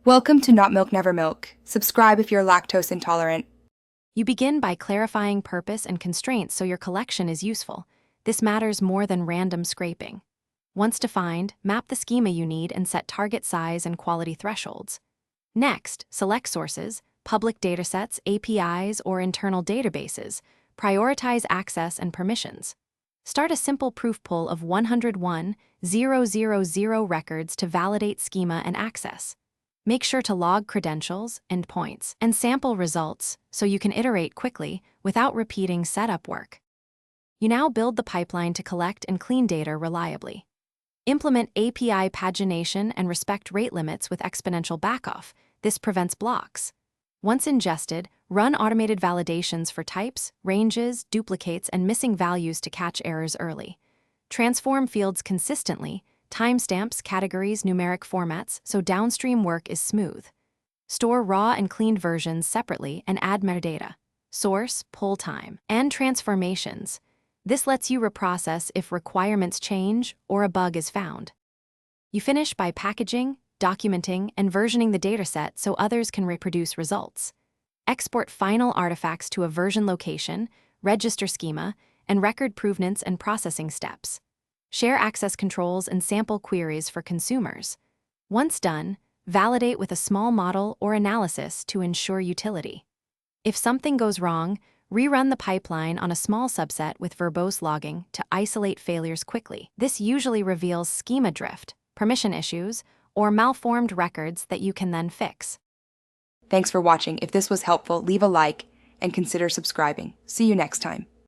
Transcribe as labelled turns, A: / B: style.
A: Welcome to Not Milk Never Milk. Subscribe if you're lactose intolerant.
B: You begin by clarifying purpose and constraints so your collection is useful. This matters more than random scraping. Once defined, map the schema you need and set target size and quality thresholds. Next, select sources, public datasets, APIs, or internal databases. Prioritize access and permissions. Start a simple proof pull of 101,000 records to validate schema and access. Make sure to log credentials, endpoints, and sample results so you can iterate quickly without repeating setup work. You now build the pipeline to collect and clean data reliably. Implement API pagination and respect rate limits with exponential backoff. This prevents blocks. Once ingested, run automated validations for types, ranges, duplicates, and missing values to catch errors early. Transform fields consistently, timestamps, categories, numeric formats, so downstream work is smooth. Store raw and cleaned versions separately and add metadata, source, pull time, and transformations. This lets you reprocess if requirements change or a bug is found. You finish by packaging, documenting, and versioning the dataset so others can reproduce results. Export final artifacts to a version location, register schema, and record provenance and processing steps. Share access controls and sample queries for consumers. Once done, validate with a small model or analysis to ensure utility. If something goes wrong, rerun the pipeline on a small subset with verbose logging to isolate failures quickly. This usually reveals schema drift, permission issues, or malformed records that you can then fix.
A: Thanks for watching. If this was helpful, leave a like and consider subscribing. See you next time.